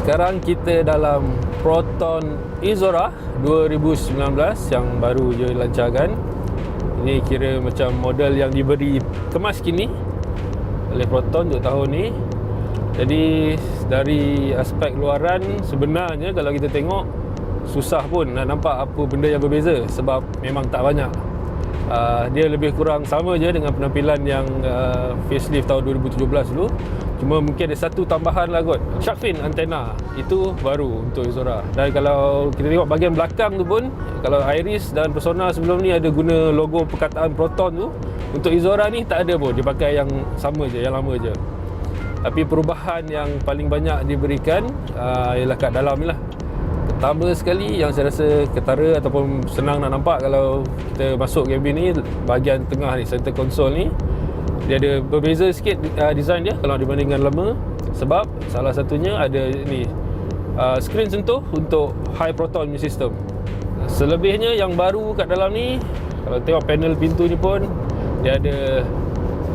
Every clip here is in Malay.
Sekarang kita dalam Proton Izora 2019 yang baru je lancarkan. Ini kira macam model yang diberi kemas kini oleh Proton untuk tahun ni. Jadi dari aspek luaran sebenarnya kalau kita tengok susah pun nak nampak apa benda yang berbeza sebab memang tak banyak. Dia lebih kurang sama je dengan penampilan yang facelift tahun 2017 dulu. Cuma mungkin ada satu tambahan lah kot, shark fin antena. Itu baru untuk Izora. Dan kalau kita tengok bahagian belakang tu pun, kalau Iris dan Persona sebelum ni ada guna logo perkataan Proton tu, untuk Izora ni tak ada pun, dia pakai yang sama je, yang lama je. Tapi perubahan yang paling banyak diberikan ialah kat dalam ni lah. Pertama sekali yang saya rasa ketara ataupun senang nak nampak kalau kita masuk kabin ni, bahagian tengah ni, center console ni, dia ada berbeza sikit design dia kalau dibandingkan lama. Sebab salah satunya ada ni skrin sentuh untuk high proton punya sistem. Selebihnya yang baru kat dalam ni, kalau tengok panel pintu ni pun dia ada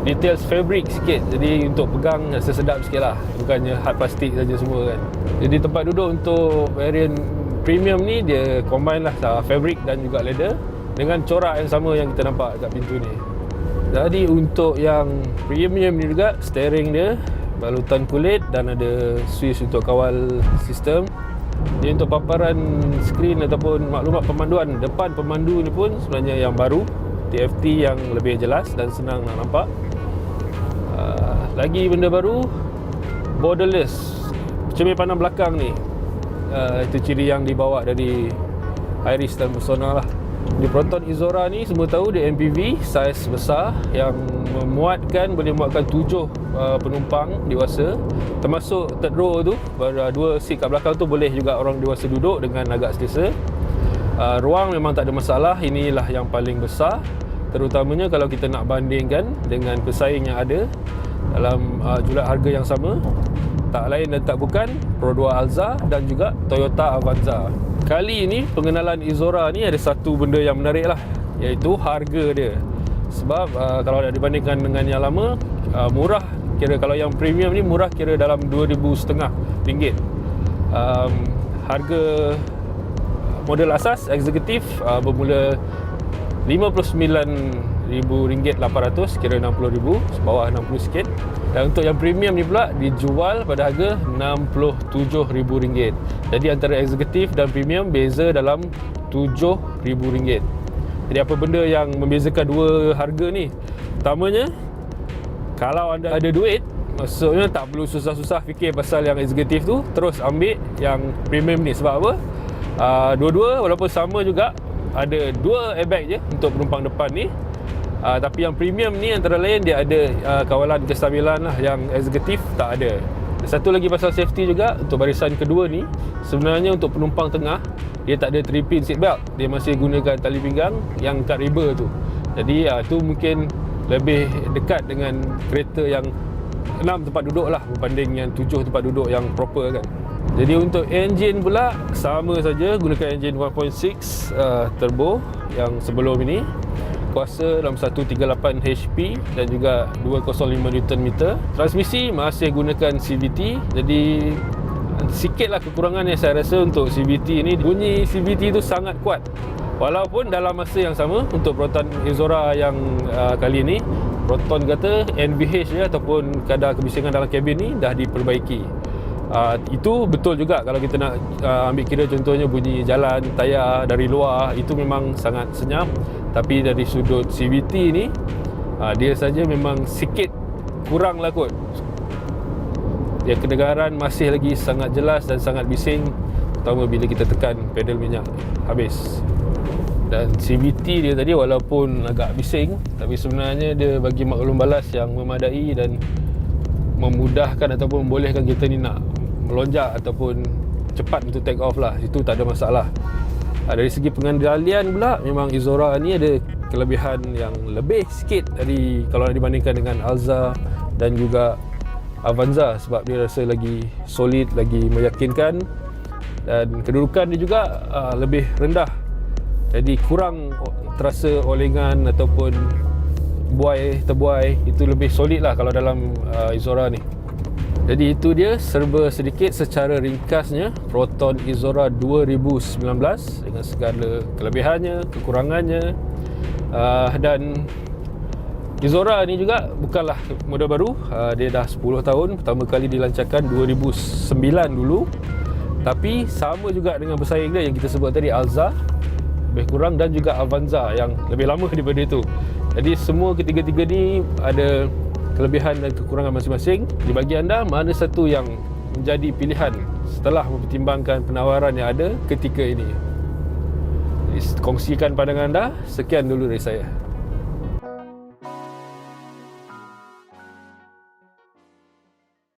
details fabric sikit, jadi untuk pegang rasa sedap sikit lah, bukannya hard plastik saja semua kan. Jadi tempat duduk untuk variant premium ni dia combine lah fabric dan juga leather dengan corak yang sama yang kita nampak kat pintu ni. Jadi untuk yang premium ni juga, steering dia balutan kulit dan ada switch untuk kawal sistem. Dia untuk paparan skrin ataupun maklumat pemanduan depan pemandu ni pun sebenarnya yang baru, TFT yang lebih jelas dan senang nak nampak. Lagi benda baru, borderless cermin pandang belakang ni. Itu ciri yang dibawa dari Iris dan Persona lah. Di Proton Izora ni semua tahu dia MPV saiz besar yang boleh muatkan 7 penumpang dewasa, termasuk third row tu, 2 seat kat belakang tu boleh juga orang dewasa duduk dengan agak selesa. Ruang memang tak ada masalah, inilah yang paling besar, terutamanya kalau kita nak bandingkan dengan pesaing yang ada dalam julat harga yang sama. Tak lain dan tak bukan Pro 2 Alza dan juga Toyota Avanza. Kali ini pengenalan Izora ni ada satu benda yang menarik lah, iaitu harga dia. Sebab kalau nak dibandingkan dengan yang lama, murah, kira kalau yang premium ni murah kira dalam RM2,500. Harga model asas eksekutif bermula RM59,800, kira RM60,000, bawah RM60 sikit. Dan untuk yang premium ni pula dijual pada harga RM67,000. Jadi antara eksekutif dan premium beza dalam RM7,000. Jadi apa benda yang membezakan dua harga ni? Pertamanya, kalau anda ada duit, maksudnya tak perlu susah-susah fikir pasal yang eksekutif tu, terus ambil yang premium ni. Sebab apa? Dua-dua walaupun sama juga, ada 2 airbag je untuk penumpang depan ni. Tapi yang premium ni antara lain dia ada kawalan kestabilan lah, yang eksekutif tak ada. Satu lagi pasal safety juga, untuk barisan kedua ni sebenarnya untuk penumpang tengah dia tak ada 3-pin seat belt, dia masih gunakan tali pinggang yang kat ribber tu. Jadi tu mungkin lebih dekat dengan kereta yang 6 tempat duduk lah berbanding yang 7 tempat duduk yang proper kan. Jadi untuk engine pula sama saja, gunakan engine 1.6 turbo yang sebelum ini. Kuasa dalam 138 HP dan juga 205 Nm. Transmisi masih gunakan CVT. Jadi sikitlah kekurangan yang saya rasa untuk CVT ni. Bunyi CVT tu sangat kuat. Walaupun dalam masa yang sama untuk Proton Izora yang kali ni, Proton kata NVH dia ataupun kadar kebisingan dalam kabin ni dah diperbaiki. Itu betul juga kalau kita nak ambil kira contohnya bunyi jalan tayar dari luar, itu memang sangat senyap. Tapi dari sudut CVT ni, dia saja memang sikit kurang lah kot. Dia kedengaran masih lagi sangat jelas dan sangat bising, terutama bila kita tekan pedal minyak habis. Dan CVT dia tadi walaupun agak bising, tapi sebenarnya dia bagi maklum balas yang memadai dan memudahkan ataupun membolehkan kita ni nak melonjak ataupun cepat untuk take off lah. Itu tak ada masalah. Dari segi pengendalian pula, memang Izora ni ada kelebihan yang lebih sikit dari kalau dibandingkan dengan Alza dan juga Avanza, sebab dia rasa lagi solid, lagi meyakinkan, dan kedudukan dia juga lebih rendah. Jadi kurang terasa olengan ataupun terbuai, itu lebih solid lah kalau dalam Izora ni. Jadi itu dia serba sedikit secara ringkasnya Proton Izora 2019 dengan segala kelebihannya, kekurangannya. Dan Izora ni juga bukanlah model baru. Dia dah 10 tahun. Pertama kali dilancarkan 2009 dulu. Tapi sama juga dengan pesaing dia yang kita sebut tadi, Alza lebih kurang, dan juga Avanza yang lebih lama daripada itu. Jadi semua ketiga-tiga ni ada kelebihan dan kekurangan masing-masing. Di bagi anda, mana satu yang menjadi pilihan setelah mempertimbangkan penawaran yang ada ketika ini? Jadi, kongsikan pandangan anda. Sekian dulu dari saya.